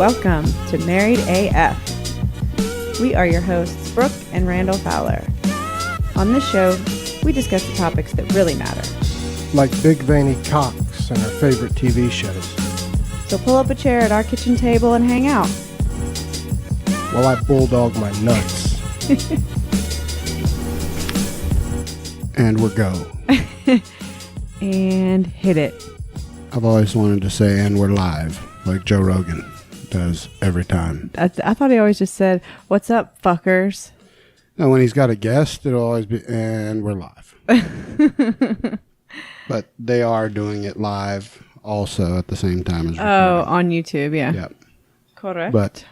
Welcome to Married AF. We are your hosts, Brooke and Randall Fowler. On this show, we discuss the topics that really matter. Like big veiny cocks and our favorite TV shows. So pull up a chair at our kitchen table and hang out. While I bulldog my nuts. And we're go. And hit it. I've always wanted to say, and we're live, like Joe Rogan does every time. I thought he always just said, "What's up, fuckers?" No, when he's got a guest, it'll always be, and we're live. But they are doing it live also at the same time as recording. Oh, on YouTube, yeah. Yep. Correct. But,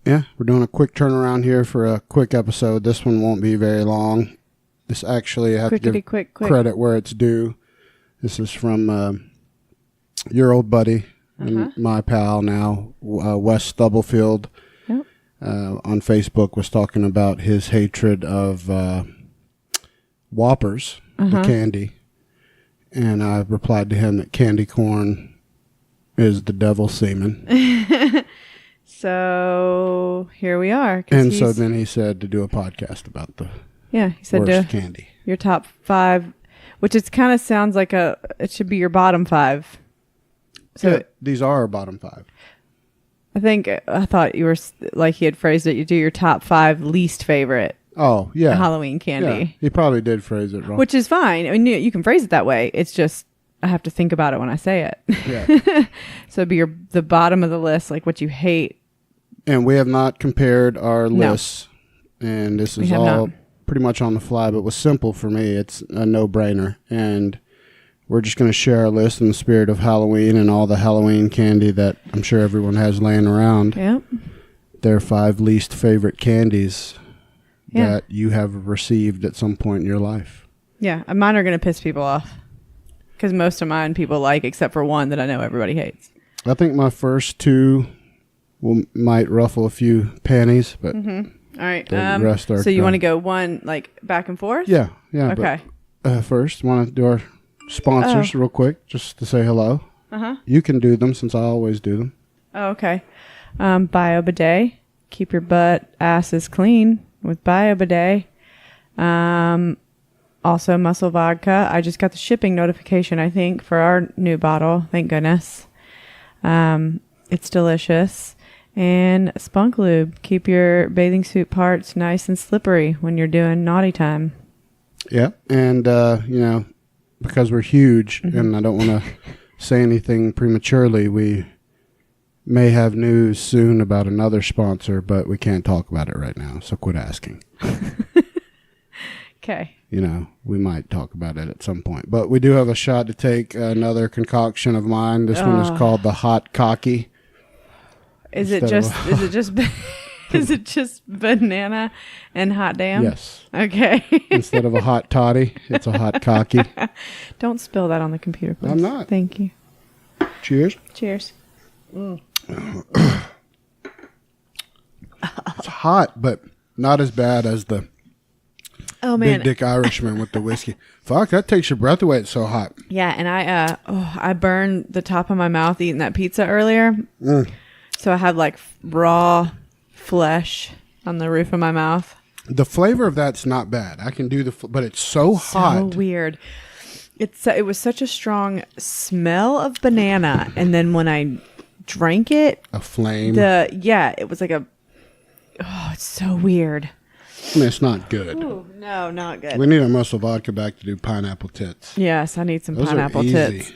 yeah, we're doing a quick turnaround here for a quick episode. This one won't be very long. This actually, I have to give credit where it's due. This is from your old buddy and my pal now, Wes Stubblefield. Yep. On Facebook was talking about his hatred of Whoppers, the candy. And I replied to him that candy corn is the devil's semen. So here we are. And so then he said to do a podcast about the he said worst candy. Your top 5, which it kind of sounds like it should be your bottom 5. So yeah, these are our bottom 5. I thought you were like he had phrased it. You do your top 5 least favorite. Oh, yeah. Halloween candy. Yeah, he probably did phrase it wrong. Which is fine. I mean, you can phrase it that way. It's just, I have to think about it when I say it. Yeah. So it'd be the bottom of the list, like what you hate. And we have not compared our lists. And this is all pretty much on the fly, but was simple for me. It's a no-brainer. And we're just going to share our list in the spirit of Halloween and all the Halloween candy that I'm sure everyone has laying around. Yep. Their 5 least favorite candies that you have received at some point in your life. Yeah, mine are going to piss people off because most of mine people like, except for one that I know everybody hates. I think my first 2 might ruffle a few panties, but all right. The rest are so you want to go one like back and forth? Yeah. Okay. But, first, want to do our sponsors real quick, just to say hello. You can do them since I always do them. Oh, okay. Bio Bidet. Keep your asses clean with Bio Bidet. Also Muscle Vodka. I just got the shipping notification, I think, for our new bottle. Thank goodness. It's delicious. And Spunk Lube. Keep your bathing suit parts nice and slippery when you're doing naughty time. Yeah. And, because we're huge and I don't want to say anything prematurely, we may have news soon about another sponsor, but we can't talk about it right now, so quit asking. Okay. We might talk about it at some point. But we do have a shot to take, another concoction of mine. This one is called the Hot Cocky. Is it just banana and hot damn? Yes. Okay. Instead of a hot toddy, it's a hot cocky. Don't spill that on the computer, please. I'm not. Thank you. Cheers. Cheers. It's hot, but not as bad as the Big Dick Irishman with the whiskey. Fuck, that takes your breath away. It's so hot. Yeah, and I burned the top of my mouth eating that pizza earlier. So I have like raw flesh on the roof of my mouth. The flavor of that's not bad. I can do but it's so hot. So weird. It was such a strong smell of banana, and then when I drank it, a flame. It was like it's so weird. I mean, it's not good. Ooh, no, not good. We need our Muscle Vodka back to do pineapple tits. Yes, I need some Those pineapple are easy. tits.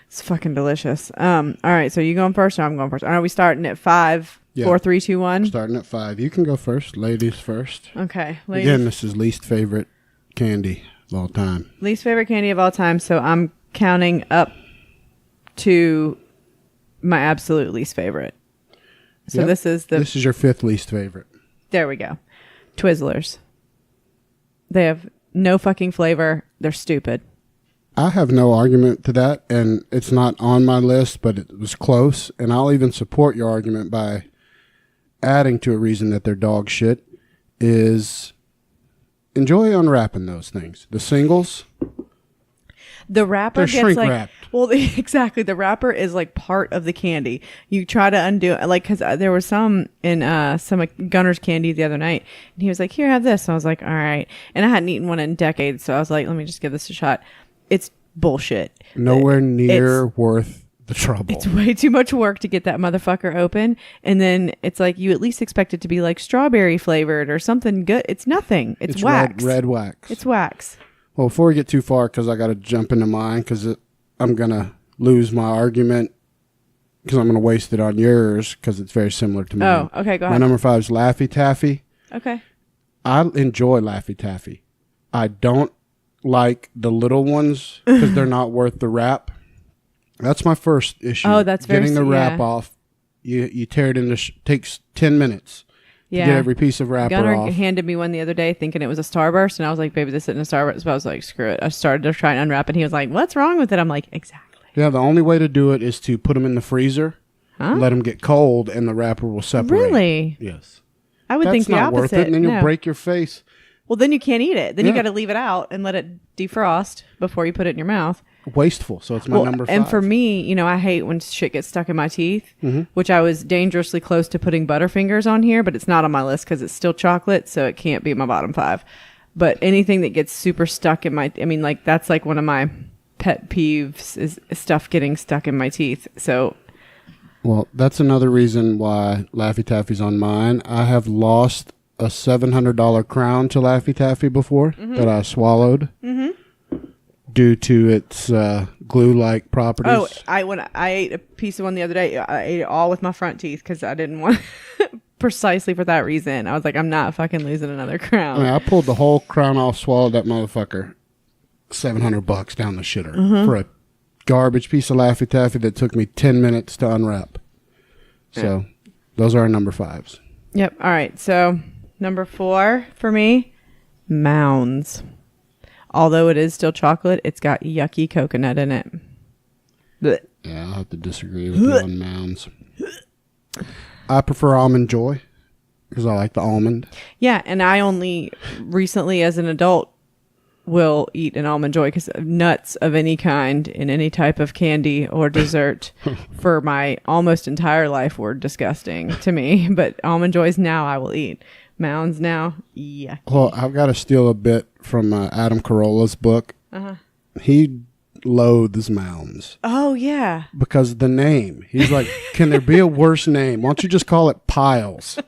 It's fucking delicious. All right, so you going first or I'm going first? Are we starting at 5, 4, 3, 2, 1? Starting at 5. You can go first. Ladies first. Okay. Ladies. Again, this is least favorite candy of all time. Least favorite candy of all time. So I'm counting up to my absolute least favorite. So this is your 5th least favorite. There we go. Twizzlers. They have no fucking flavor. They're stupid. I have no argument to that, and it's not on my list, but it was close, and I'll even support your argument by adding to a reason that they're dog shit is enjoy unwrapping those things. The singles. The wrapper They're gets shrink like wrapped. well, exactly. The wrapper is like part of the candy. You try to undo it, like because there was some in some Gunner's candy the other night, and he was like, "Here, have this." So I was like, "All right," and I hadn't eaten one in decades, so I was like, "Let me just give this a shot." It's bullshit. Nowhere near worth the trouble. It's way too much work to get that motherfucker open, and then it's like you at least expect it to be like strawberry flavored or something good. It's nothing. It's wax. Red wax. It's wax. Well, before we get too far, because I got to jump into mine, because I'm going to lose my argument, because I'm going to waste it on yours, because it's very similar to mine. Oh, okay, go My ahead. number 5 is Laffy Taffy. Okay. I enjoy Laffy Taffy. I don't like the little ones, because they're not worth the wrap. That's my first issue. Oh, that's getting the wrap off. You tear it into. Takes 10 minutes to get every piece of wrapper Gunner off. handed me one the other day thinking it was a Starburst, and I was like, "Baby, this isn't a Starburst." But I was like, "Screw it." I started to try and unwrap it, and he was like, "What's wrong with it?" I'm like, "Exactly." Yeah, the only way to do it is to put them in the freezer, let them get cold, and the wrapper will separate. Really? Yes. I would think the That's opposite. not worth it, and then you'll break your face. Well, then you can't eat it. Then you got to leave it out and let it defrost before you put it in your mouth. Wasteful. So it's my number 5. And for me, I hate when shit gets stuck in my teeth, which I was dangerously close to putting Butterfingers on here, but it's not on my list because it's still chocolate, so it can't be my bottom 5. But anything that gets super stuck in my, that's like one of my pet peeves is stuff getting stuck in my teeth. So. Well, that's another reason why Laffy Taffy's on mine. I have lost a $700 crown to Laffy Taffy before that I swallowed. Due to its glue-like properties. Oh, when I ate a piece of one the other day, I ate it all with my front teeth because I didn't want precisely for that reason. I was like, I'm not fucking losing another crown. I pulled the whole crown off, swallowed that motherfucker. $700 down the shitter for a garbage piece of Laffy Taffy that took me 10 minutes to unwrap. So those are our number 5s. Yep. All right. So number 4 for me, Mounds. Although it is still chocolate, it's got yucky coconut in it. Blech. Yeah, I'll have to disagree with you on Mounds. I prefer Almond Joy because I like the almond. Yeah, and I only recently as an adult will eat an Almond Joy because nuts of any kind in any type of candy or dessert for my almost entire life were disgusting to me. But Almond Joys now I will eat. Mounds now, yeah. Well, I've got to steal a bit from Adam Carolla's book. He loathes Mounds. Oh, yeah. Because the name. He's like, can there be a worse name? Why don't you just call it Piles?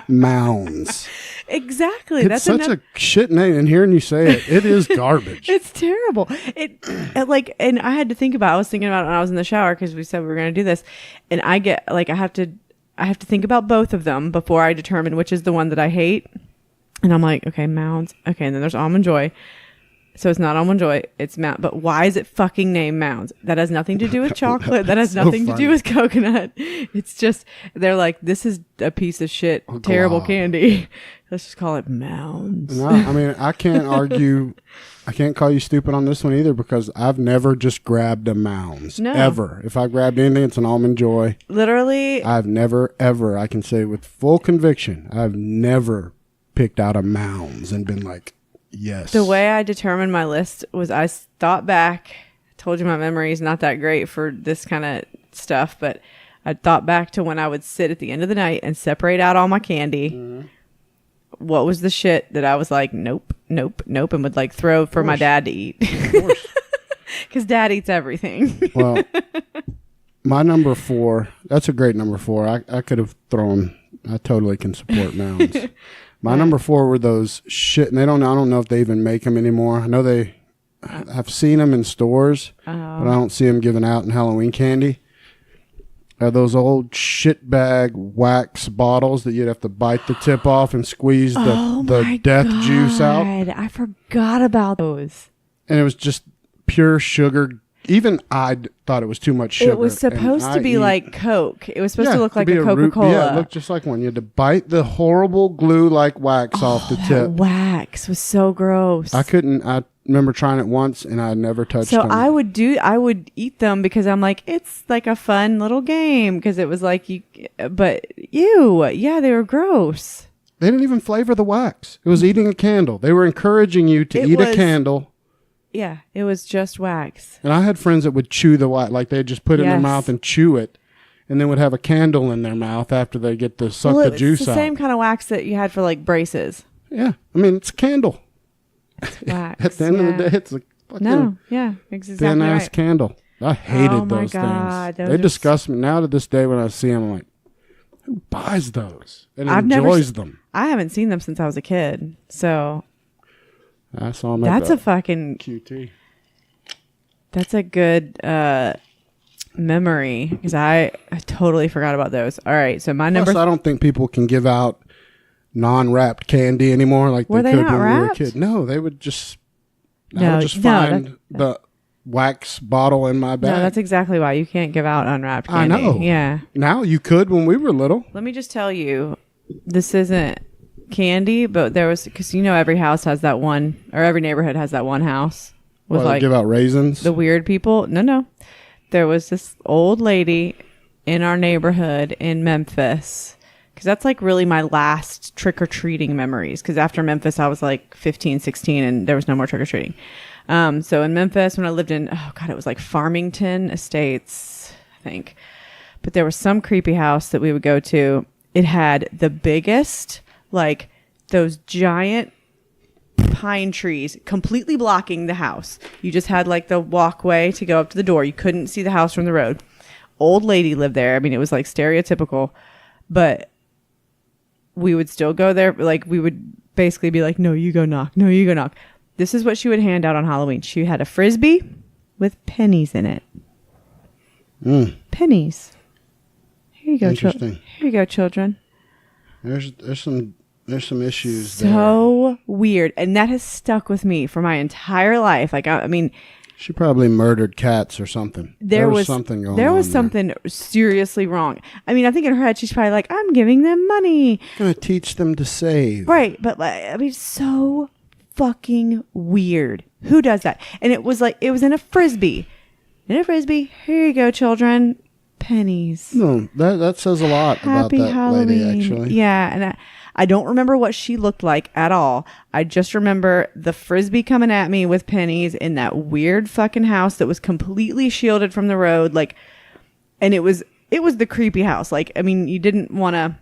Mounds. Exactly. It's such a shit name. And hearing you say it, it is garbage. It's terrible. And I had to think about, I was thinking about it when I was in the shower because we said we were going to do this. And I get, I have to think about both of them before I determine which is the one that I hate. And I'm like, okay, Mounds. Okay, and then there's Almond Joy. So it's not Almond Joy, it's Mounds. But why is it fucking named Mounds? That has nothing to do with chocolate. That has nothing to do with coconut. It's just, they're like, this is a piece of shit, terrible candy. Let's just call it Mounds. No, I mean, I can't argue. I can't call you stupid on this one either because I've never just grabbed a Mounds. No. Ever. If I grabbed anything, it's an Almond Joy. Literally. I've never, ever, I can say with full conviction, I've never picked out a Mounds and been like, yes. The way I determined my list was I thought back. I told you my memory is not that great for this kind of stuff, but I thought back to when I would sit at the end of the night and separate out all my candy. What was the shit that I was like, nope, nope, nope, and would like throw for my dad to eat. Of course. Because dad eats everything. Well, my number 4, that's a great number 4. I could have thrown, I totally can support Mounds. My number 4 were those shit, and I don't know if they even make them anymore. I know I've seen them in stores, but I don't see them given out in Halloween candy. Those old shit bag wax bottles that you'd have to bite the tip off and squeeze the death juice out. I forgot about those. And it was just pure sugar. Even I thought it was too much sugar. It was supposed to be like Coke. It was supposed to look like a Coca-Cola. Yeah, it looked just like one. You had to bite the horrible glue-like wax off the tip. Wax was so gross. I remember trying it once, and I never touched them. So I would eat them because I'm like, it's like a fun little game because it was like but ew, yeah, they were gross. They didn't even flavor the wax. It was eating a candle. They were encouraging you to eat a candle. Yeah, it was just wax. And I had friends that would chew the wax, like they'd just put it in their mouth and chew it, and then would have a candle in their mouth after they get to suck the juice out. It's the same kind of wax that you had for like braces. Yeah, I mean it's a candle. It's wax. At the end of the day, it's a fucking exactly thin ass right. candle. I hated those things. They disgust me. Now to this day, when I see them, I'm like, who buys those and enjoys them? I haven't seen them since I was a kid, so I saw them. That's a fucking QT. That's a good memory because I totally forgot about those. All right, so my number. Plus, I don't think people can give out non-wrapped candy anymore like they could when we were a kid. No, they would just. I would just find the wax bottle in my bag. No, that's exactly why you can't give out unwrapped candy. I know. Yeah. Now you could when we were little. Let me just tell you, this isn't candy, but there was because every house has that one, or every neighborhood has that one house with like give out raisins. The weird people. No. There was this old lady in our neighborhood in Memphis. Because that's like really my last trick-or-treating memories. Because after Memphis, I was like 15, 16, and there was no more trick-or-treating. So in Memphis, when I lived in, it was like Farmington Estates, I think. But there was some creepy house that we would go to. It had the biggest, like those giant pine trees completely blocking the house. You just had like the walkway to go up to the door. You couldn't see the house from the road. Old lady lived there. I mean, it was like stereotypical, but we would still go there. Like we would basically be like, no, you go knock. No, you go knock. This is what she would hand out on Halloween. She had a Frisbee with pennies in it. Pennies. Here you go, children. Here you go, children. There's some issues there. So weird. And that has stuck with me for my entire life. Like, I mean... She probably murdered cats or something. There was something going on. There was something seriously wrong. I mean, I think in her head, she's probably like, I'm giving them money. I'm going to teach them to save. Right. But, like, I mean, so fucking weird. Who does that? And it was like, it was in a Frisbee. In a Frisbee. Here you go, children. Pennies. No, that says a lot about that Halloween lady, actually. Yeah. And I don't remember what she looked like at all. I just remember the Frisbee coming at me with pennies in that weird fucking house that was completely shielded from the road. Like, and it was the creepy house. Like, I mean, you didn't want to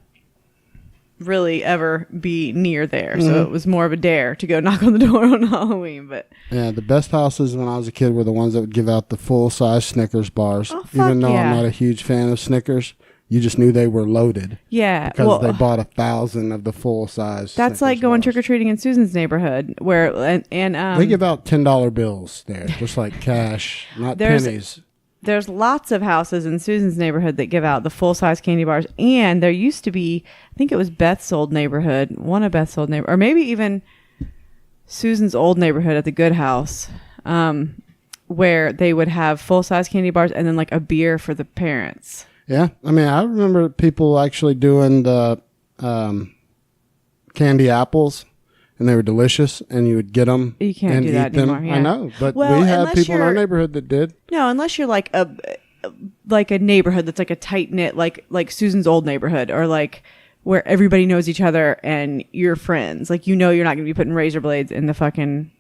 really ever be near there. Mm-hmm. So it was more of a dare to go knock on the door on Halloween. But yeah, the best houses when I was a kid were the ones that would give out the full-size Snickers bars. Oh, even though I'm not a huge fan of Snickers. You just knew they were loaded. Yeah. Because they bought 1,000 of the full size. That's Snickers like going trick-or-treating in Susan's neighborhood where and they give out $10 bills there, just like cash, not pennies. There's lots of houses in Susan's neighborhood that give out the full-size candy bars. And there used to be, I think it was Beth's old neighborhood, one of Beth's old neighborhood, or maybe even Susan's old neighborhood at the Good House, where they would have full-size candy bars and then like a beer for the parents. Yeah, I mean, I remember people actually doing the candy apples, and they were delicious, and you would get them you can't and do eat that them. Anymore, yeah. I know, but we had people in our neighborhood that did. No, unless you're like a neighborhood that's like a tight-knit, like Susan's old neighborhood, or like where everybody knows each other and you're friends. Like, you're not going to be putting razor blades in the fucking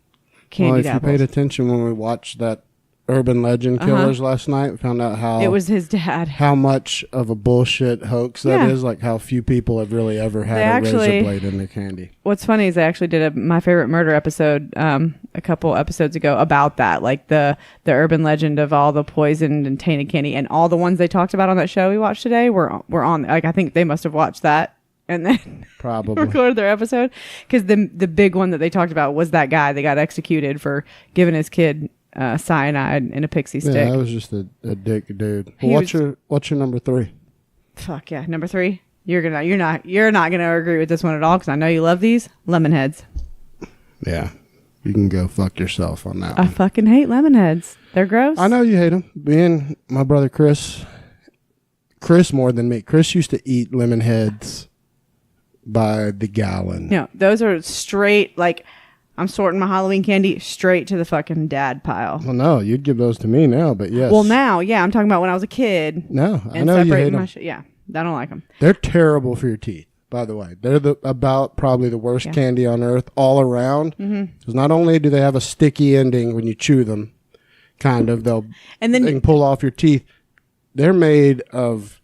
candy apples. Well, if you paid attention when we watched that Urban Legend Killers last night, we found out how it was his dad. How much of a bullshit hoax that is. Like how few people have really ever had a razor blade in their candy. What's funny is I actually did My Favorite Murder episode a couple episodes ago about that, like the urban legend of all the poisoned and tainted candy, and all the ones they talked about on that show we watched today were on. Like, I think they must have watched that and then probably recorded their episode, because the big one that they talked about was that guy that got executed for giving his kid cyanide in a pixie stick. Yeah, that was just a dick dude. Well, what's your number 3? Fuck yeah, number 3. You're not gonna agree with this one at all, because I know you love these lemon heads. Yeah, you can go fuck yourself on that. I fucking hate lemon heads. They're gross. I know you hate them. Me and my brother Chris more than me. Chris used to eat lemon heads by the gallon. No, those are straight like. I'm sorting my Halloween candy straight to the fucking dad pile. Well, no, you'd give those to me now, but yes. Well, now, yeah, I'm talking about when I was a kid. No, I know you hate them. Yeah, I don't like them. They're terrible for your teeth. by the way. They're about probably the worst candy on earth all around. Because not only do they have a sticky ending when you chew them, kind of, they can pull off your teeth. They're made of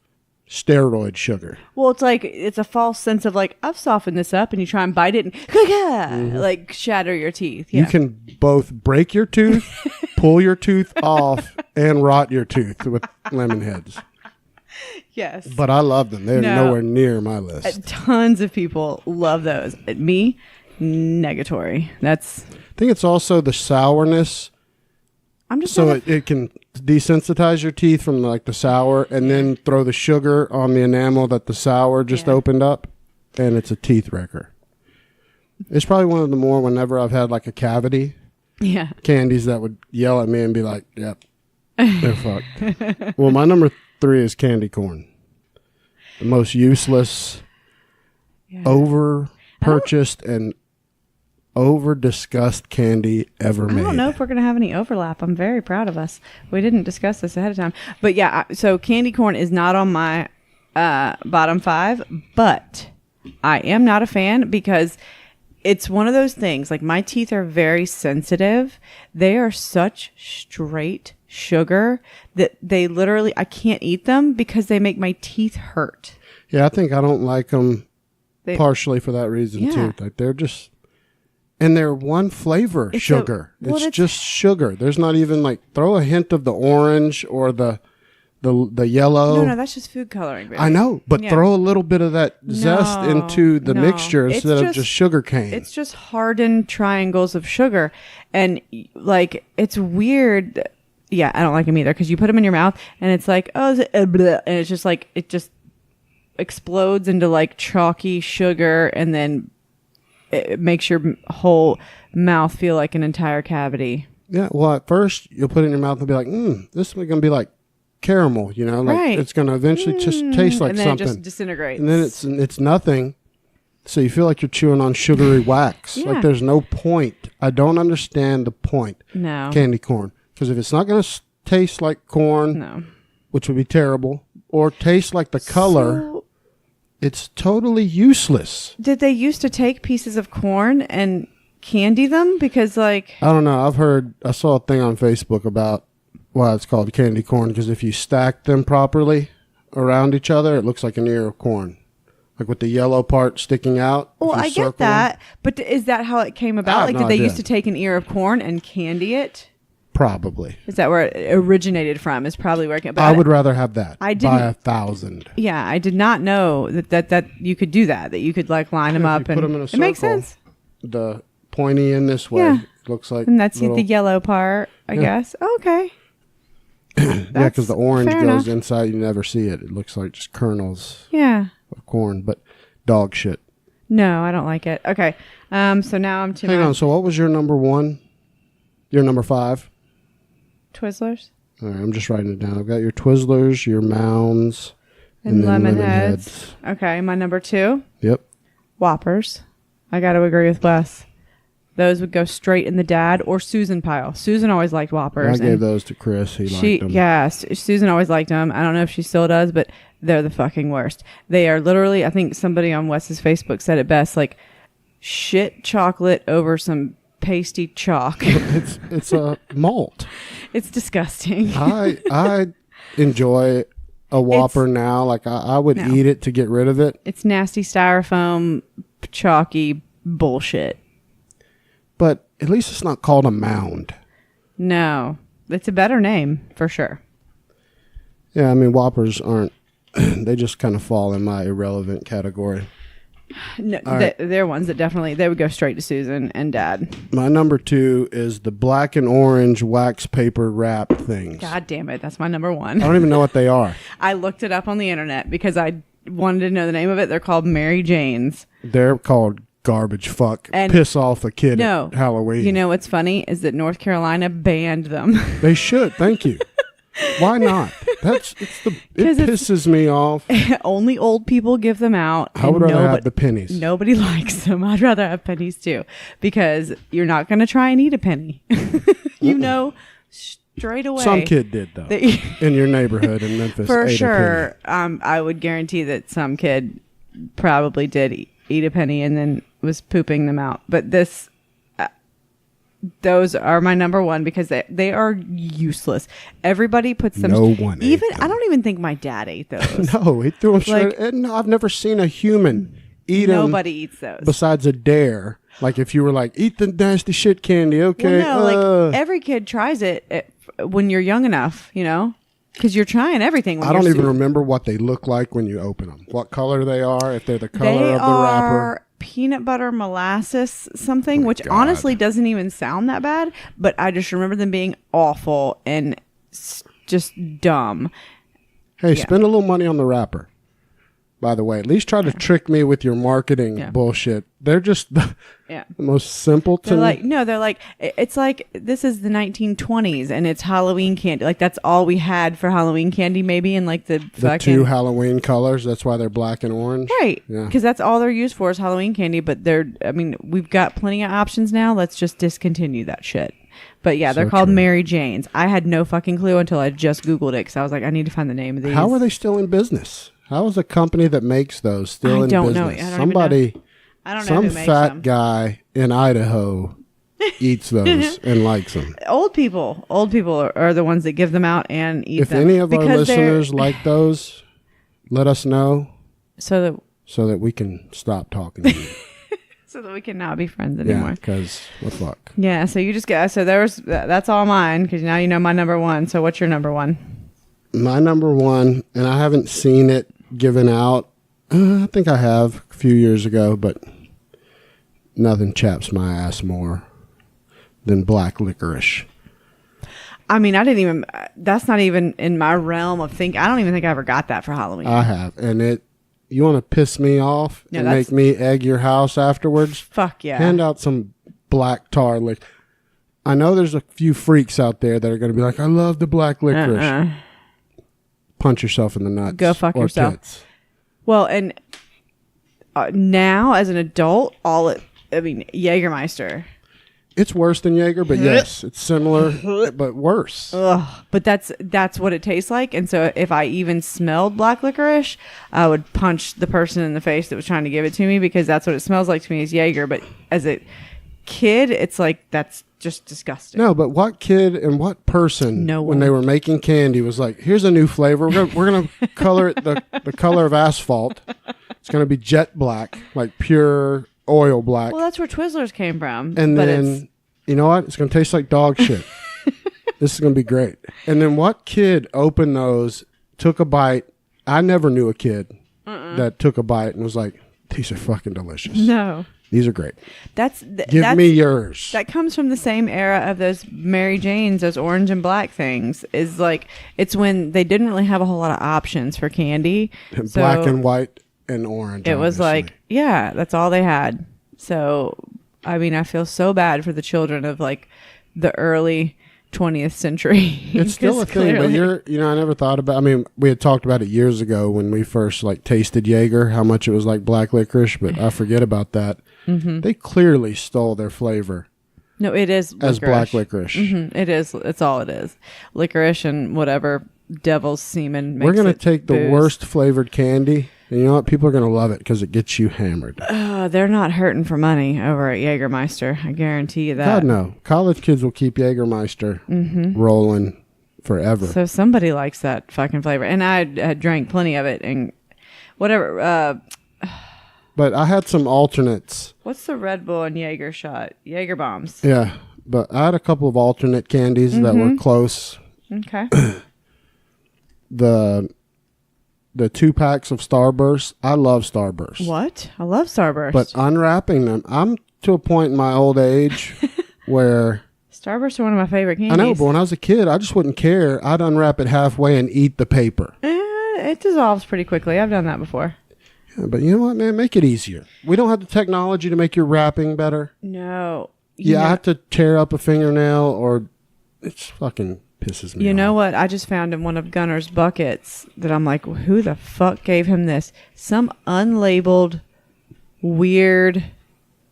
steroid sugar. Well, it's a false sense of like, I've softened this up, and you try and bite it and like shatter your teeth. Yeah. You can both break your tooth, pull your tooth off, and rot your tooth with lemon heads. Yes. But I love them. They're nowhere near my list. Tons of people love those. Me, negatory. I think it's also the sourness. It can desensitize your teeth from like the sour, and then throw the sugar on the enamel that the sour just opened up, and it's a teeth wrecker. It's probably one of the more, whenever I've had like a cavity, candies that would yell at me and be like, yep, they're fucked. Well, my number 3 is candy corn. The most useless, over-purchased, and over-discussed candy ever made. I don't know if we're going to have any overlap. I'm very proud of us. We didn't discuss this ahead of time. But yeah, so candy corn is not on my bottom 5, but I am not a fan because it's one of those things. Like, my teeth are very sensitive. They are such straight sugar that they literally, I can't eat them because they make my teeth hurt. Yeah, I think I don't like them partially for that reason too. Like, they're just... And they're one flavor, sugar. It's just sugar. There's not even like, throw a hint of the orange or the yellow. No, that's just food coloring, baby. I know, but throw a little bit of that zest into the mixture instead of just sugar cane. It's just hardened triangles of sugar. And like, it's weird. Yeah, I don't like them either because you put them in your mouth and it's like, and it's just like, it just explodes into like chalky sugar, and then it makes your whole mouth feel like an entire cavity. Yeah, well, at first, you'll put it in your mouth and be like, this is going to be like caramel, you know? Like, it's going to eventually just taste like something. And then it just disintegrates. And then it's nothing, so you feel like you're chewing on sugary wax. Like, there's no point. I don't understand the point. No. Candy corn. Because if it's not going to taste like corn, which would be terrible, or taste like the color... It's totally useless. Did they used to take pieces of corn and candy them? Because like... I don't know. I saw a thing on Facebook about why it's called candy corn. Because if you stack them properly around each other, it looks like an ear of corn. Like with the yellow part sticking out. Well, I get that. But is that how it came about? Like, did they used to take an ear of corn and candy it? Probably. Is that where it originated from? Is probably where it came. I would rather have that by 1,000. Yeah, I did not know that you could do that. That you could like line them up and put them in a circle. It makes sense. The pointy in this way looks like, and that's the yellow part, I guess. Okay. Yeah, because the orange goes inside. You never see it. It looks like just kernels. Yeah. Of corn, but dog shit. No, I don't like it. Okay. So now I'm Hang on. So what was your number 1? Your number 5? Twizzlers. All right, I'm just writing it down. I've got your Twizzlers, your Mounds, and then lemon heads. Okay, my number 2. Yep. Whoppers. I got to agree with Wes. Those would go straight in the dad or Susan pile. Susan always liked Whoppers. I gave those to Chris. He liked them. Yes, Susan always liked them. I don't know if she still does, but they're the fucking worst. They are literally, I think somebody on Wes's Facebook said it best, like shit chocolate over some pasty chalk. It's a malt. It's disgusting. I enjoy a Whopper now. Like I would eat it to get rid of it. It's nasty styrofoam, chalky bullshit. But at least it's not called a Mound. No, it's a better name for sure. Yeah, I mean Whoppers aren't. They just kind of fall in my irrelevant category. No, they're ones that definitely, they would go straight to Susan and Dad. My number 2 is the black and orange wax paper wrap things. God damn it. That's my number 1. I don't even know what they are. I looked it up on the internet because I wanted to know the name of it. They're called Mary Jane's. They're called garbage fuck. And piss off a kid at Halloween. You know what's funny is that North Carolina banned them. They should. Thank you. Why not? It pisses me off. Only old people give them out. I would rather have the pennies. Nobody likes them. I'd rather have pennies too, because you're not going to try and eat a penny. You know, straight away. Some kid did though. In your neighborhood in Memphis. For sure. I would guarantee that some kid probably did eat a penny and then was pooping them out. But those are my number one because they are useless. Everybody puts them. No one ate them. I don't even think my dad ate those. No, he threw them straight. No, I've never seen a human eat them. Nobody eats those. Besides a dare. Like if you were like, eat the nasty shit candy. Okay. Well, no, like every kid tries it when you're young enough, you know? Because you're trying everything. I don't even remember what they look like when you open them. What color they are, if they're the color of the wrapper. Peanut butter molasses something, which honestly doesn't even sound that bad, but I just remember them being awful and just dumb. Hey, spend a little money on the wrapper. By the way, at least try to trick me with your marketing bullshit. They're just the most simpleton. They're like, it's like this is the 1920s and it's Halloween candy. Like that's all we had for Halloween candy, maybe in like the two Halloween colors. That's why they're black and orange. Right. Because that's all they're used for is Halloween candy. But we've got plenty of options now. Let's just discontinue that shit. But yeah, they're called Mary Janes. I had no fucking clue until I just Googled it because I was like, I need to find the name of these. How are they still in business? How is a company that makes those still in business? I don't know. Some fat guy in Idaho eats those and likes them. Old people are the ones that give them out and eat them. If any of our listeners like those, let us know so that we can stop talking to you. So that we can not be friends anymore. Yeah, because what the fuck? Yeah, so you just get that's all mine because now you know my number one. So what's your number one? My number one, and I haven't seen it given out. I think I have a few years ago, but nothing chaps my ass more than black licorice. I mean, that's not even in my realm of thinking. I don't even think I ever got that for Halloween. I have. And you want to piss me off and make me egg your house afterwards? Fuck yeah. Hand out some black tar lick. I know there's a few freaks out there that are going to be like, I love the black licorice. Punch yourself in the nuts. Go fuck yourself. Tits. Well, and now as an adult, Jägermeister. It's worse than Jaeger, but yes, it's similar, but worse. Ugh, but that's what it tastes like. And so if I even smelled black licorice, I would punch the person in the face that was trying to give it to me because that's what it smells like to me is Jaeger. But as a kid, it's like, that's just disgusting. No, but what kid and what person when they were making candy was like, here's a new flavor. We're going to color it the color of asphalt. It's going to be jet black, like pure oil black. Well, that's where Twizzlers came from. And then, you know what? It's going to taste like dog shit. This is going to be great. And then what kid opened those, took a bite? I never knew a kid that took a bite and was like, these are fucking delicious. No. These are great. Give me yours. That comes from the same era of those Mary Janes, those orange and black things. Is like it's when they didn't really have a whole lot of options for candy. Black and white and orange. It was like, yeah, that's all they had. So, I mean, I feel so bad for the children of like the early 20th century. It's still a thing, but I never thought about, we had talked about it years ago when we first like tasted Jaeger, how much it was like black licorice, but I forget about that. Mm-hmm. They clearly stole their flavor. No, it is licorice. As black licorice. Mm-hmm. It is. It's all it is. Licorice and whatever devil's semen makes. We're going to take the worst flavored candy, and you know what? People are going to love it because it gets you hammered. They're not hurting for money over at Jägermeister. I guarantee you that. God, no. College kids will keep Jägermeister rolling forever. So somebody likes that fucking flavor. And I drank plenty of it and whatever. But I had some alternates. What's the Red Bull and Jaeger shot? Jaeger bombs. Yeah, but I had a couple of alternate candies that were close. Okay. The 2 packs of Starburst. I love Starburst. What? I love Starburst. But unwrapping them, I'm to a point in my old age where... Starburst are one of my favorite candies. I know, but when I was a kid, I just wouldn't care. I'd unwrap it halfway and eat the paper. It dissolves pretty quickly. I've done that before. But you know what, man? Make it easier. We don't have the technology to make your wrapping better. No. I have to tear up a fingernail or it's fucking pisses me off. You know what? I just found in one of Gunner's buckets that I'm like, who the fuck gave him this? Some unlabeled, weird,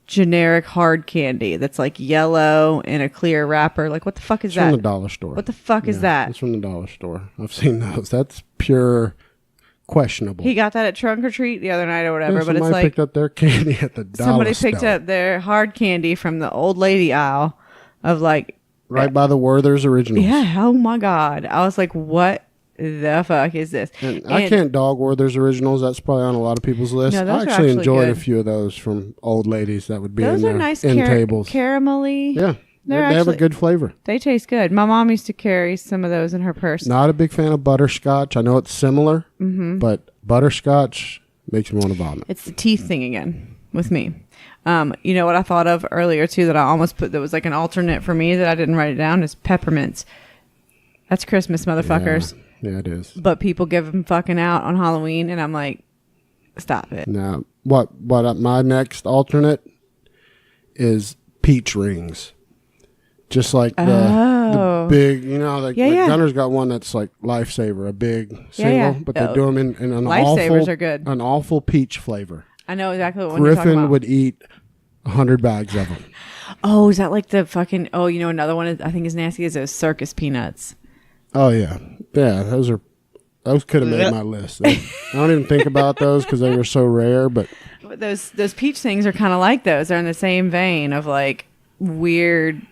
generic hard candy that's like yellow in a clear wrapper. Like, what the fuck is that? It's from the dollar store. What the fuck is that? It's from the dollar store. I've seen those. That's pure questionable. He got that at trunk or treat the other night or whatever, but it's like picked up their candy at the dollar somebody store. picked up their hard candy from the old lady aisle of like right by the Werther's Originals. Yeah, oh my God. I was like, what the fuck is this? And I can't dog Werther's Originals. That's probably on a lot of people's list. No, I those are actually enjoyed good. a few of those from old ladies that would be those in there. Are nice end tables. Caramelly. Yeah. They have a good flavor. They taste good. My mom used to carry some of those in her purse. Not a big fan of butterscotch. I know it's similar, but butterscotch makes me want to vomit. It's the teeth thing again with me. You know what I thought of earlier too that I almost put that was like an alternate for me that I didn't write it down is peppermints. That's Christmas, motherfuckers. Yeah, it is. But people give them fucking out on Halloween, and I'm like, stop it. Now, what my next alternate is peach rings. Just like the big, you know, like Gunner's got one that's like Lifesaver, a big single, but they do them in an Lifesavers are good. An awful peach flavor. I know exactly what one you're talking about. Griffin would eat 100 bags of them. Oh, is that like the fucking? Oh, you know, another one I think is nasty is those circus peanuts. Oh yeah, those could have made my list. I don't even think about those because they were so rare. But those peach things are kind of like those. They're in the same vein of like weird,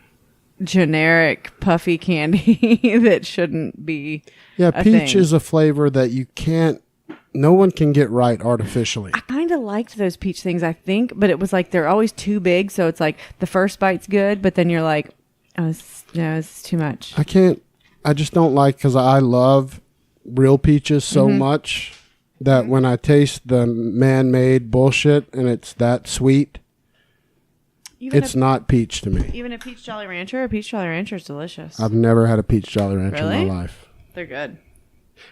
generic, puffy candy that shouldn't be. Yeah, peach is a flavor that you can't. No one can get right artificially. I kind of liked those peach things, I think, but it was like they're always too big. So it's like the first bite's good, but then you're like, oh, it's too much. I just don't like because I love real peaches so much that when I taste the man-made bullshit and it's that sweet, it's not peach to me. Even a peach Jolly Rancher? A peach Jolly Rancher is delicious. I've never had a peach Jolly Rancher really? in my life. They're good.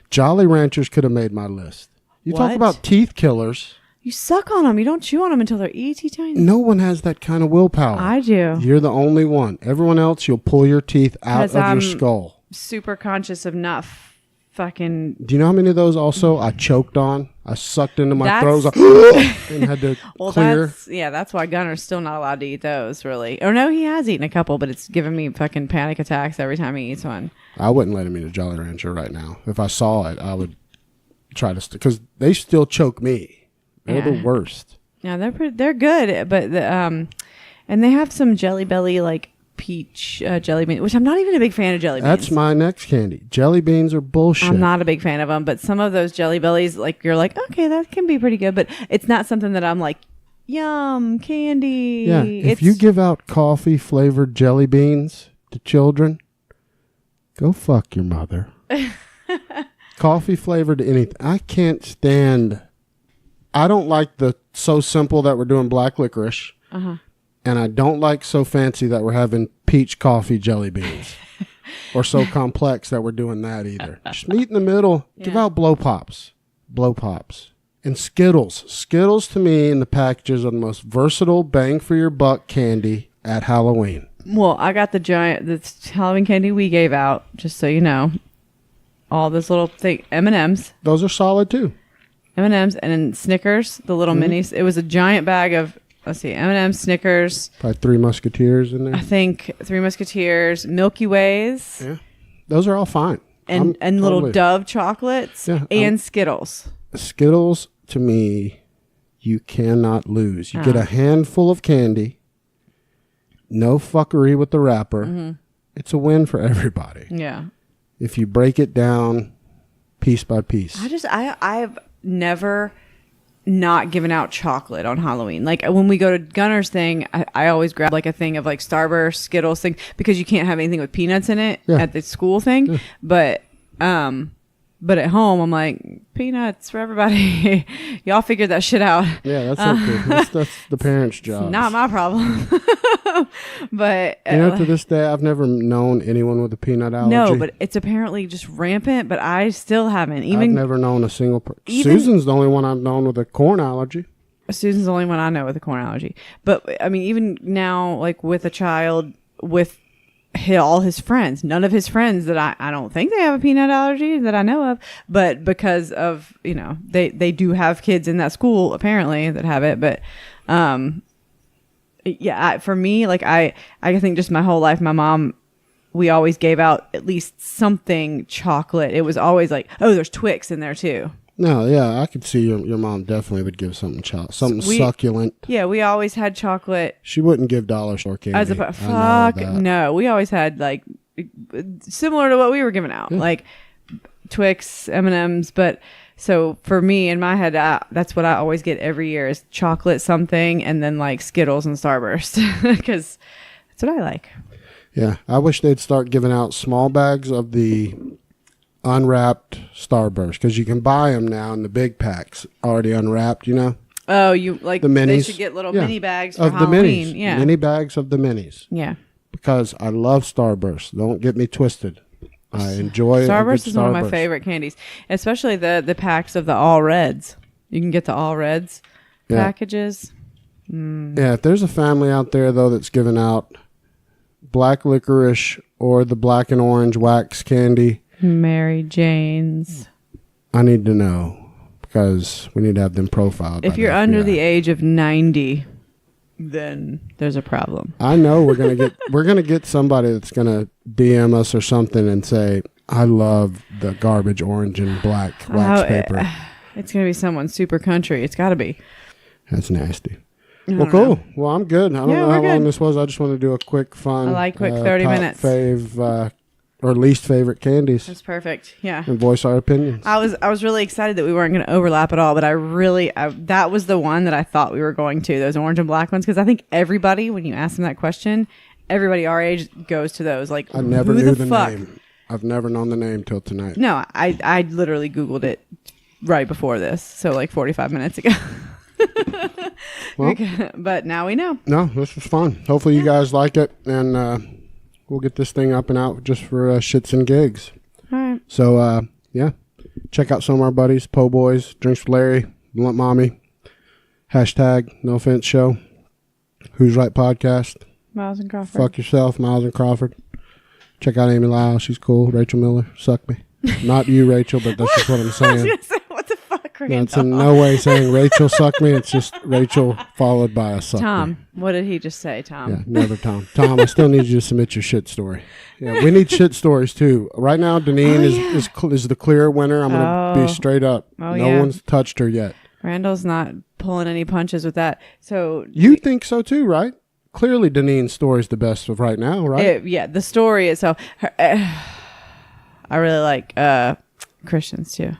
Jolly Ranchers could have made my list. You talk about teeth killers. You suck on them. You don't chew on them until they're itty tiny. No one has that kind of willpower. I do. You're the only one. Everyone else, you'll pull your teeth out of your skull. Super conscious of not fucking. Do you know how many of those also I choked on? I sucked into my throat and had to clear. That's why Gunner's still not allowed to eat those, really. Or no, he has eaten a couple, but it's giving me fucking panic attacks every time he eats one. I wouldn't let him eat a Jolly Rancher right now. If I saw it, I would try to because they still choke me. They're the worst. Yeah, they're good, but and they have some Jelly Belly like peach jelly beans, which I'm not even a big fan of jelly beans. That's my next candy. Jelly beans are bullshit. I'm not a big fan of them, but some of those Jelly Bellies, like you're like, okay, that can be pretty good, but it's not something that I'm like, yum, candy. Yeah, if you give out coffee flavored jelly beans to children, go fuck your mother. Coffee flavored anything. I can't stand. I don't like the so simple that we're doing black licorice. And I don't like so fancy that we're having peach coffee jelly beans. Or so complex that we're doing that either. Just meet in the middle. Yeah. Give out blow pops. Blow pops. And Skittles. Skittles to me in the packages are the most versatile bang for your buck candy at Halloween. Well, I got the Halloween candy we gave out, just so you know. All this little thing. M&M's. Those are solid too. M&M's and then Snickers, the little minis. It was a giant bag of, let's see, M&M's, Snickers. Probably Three Musketeers in there. I think Three Musketeers, Milky Ways. Yeah. Those are all fine. And little Dove chocolates and Skittles. Skittles, to me, you cannot lose. You get a handful of candy, no fuckery with the wrapper. It's a win for everybody. Yeah. If you break it down piece by piece. I've never not given out chocolate on Halloween. Like when we go to Gunner's thing, I always grab like a thing of like Starburst, Skittles thing because you can't have anything with peanuts in it at the school thing. Yeah. But at home, I'm like, peanuts for everybody. Y'all figured that shit out. Yeah, that's okay. That's the parents' job. It's not my problem. But to this day, I've never known anyone with a peanut allergy. No, but it's apparently just rampant. But I still haven't. I've never known a single person. Susan's the only one I've known with a corn allergy. Susan's the only one I know with a corn allergy. But I mean, even now, like with a child with all his friends, none of his friends that I don't think they have a peanut allergy that I know of, but because of, they do have kids in that school apparently that have it. But, for me, like I think just my whole life, my mom, we always gave out at least something chocolate. It was always like, oh, there's Twix in there too. No, yeah, I could see your mom definitely would give something succulent. Yeah, we always had chocolate. She wouldn't give dollar store candy. Fuck no. We always had like similar to what we were giving out, like Twix, M&Ms. But so for me in my head, that's what I always get every year is chocolate something, and then like Skittles and Starburst because that's what I like. Yeah, I wish they'd start giving out small bags of the unwrapped Starburst because you can buy them now in the big packs already unwrapped. You know. Oh, you like the minis? They should get little mini bags for of Halloween. The minis. Yeah, mini bags of the minis. Yeah, because I love Starburst. Don't get me twisted. I enjoy Starburst is one of my favorite candies, especially the packs of the all reds. You can get the all reds packages. Yeah, if there's a family out there though that's giving out black licorice or the black and orange wax candy, Mary Jane's, I need to know because we need to have them profiled. If you're under the age of 90, then there's a problem. I know we're gonna get somebody that's gonna DM us or something and say, I love the garbage orange and black wax paper. It's gonna be someone super country. It's gotta be. That's nasty. Well, cool. Well, I'm good. I don't know how long this was. I just want to do a quick fun. I like quick 30 minutes. Fave or least favorite candies. That's perfect. Yeah. And voice our opinions. I was really excited that we weren't going to overlap at all, but that was the one that I thought we were going to, those orange and black ones, because I think everybody, when you ask them that question, everybody our age goes to those. Like, I never knew the name. I've never known the name till tonight. No, I literally Googled it right before this, so like 45 minutes ago. Well, but now we know. No, this was fun. Hopefully you guys like it, and we'll get this thing up and out just for shits and gigs. All right. So, check out some of our buddies, Po Boys, Drinks with Larry, Blunt Mommy, hashtag No Offense Show, Who's Right Podcast, Miles and Crawford. Fuck Yourself, Miles and Crawford. Check out Amy Lyle. She's cool. Rachel Miller, suck me. Not you, Rachel, but that's just what I'm saying. What the fuck, Randall? That's in no way saying Rachel suck me. It's just Rachel followed by a suck Tom, me. what did he just say, Tom? Yeah, never Tom. Tom, I still need you to submit your shit story. Yeah, we need shit stories too. Right now, Deneen is the clear winner. I'm going to be straight up. No one's touched her yet. Randall's not pulling any punches with that. So you think so too, right? Clearly, Deneen's story's the best of right now, right? The story itself. I really like Christian's too.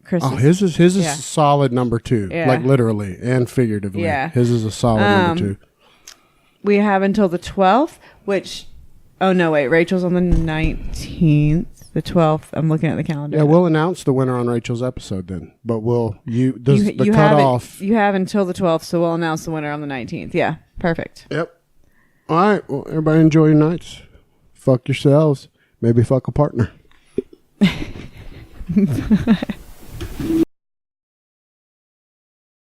His is solid number 2, like literally and figuratively. Yeah, his is a solid number 2. We have until the 12th, which, Rachel's on the 19th. The 12th. I'm looking at the calendar. Yeah, we'll announce the winner on Rachel's episode then. But the cutoff. You have until the 12th, so we'll announce the winner on the 19th. Yeah, perfect. Yep. All right. Well, everybody enjoy your nights. Fuck yourselves. Maybe fuck a partner.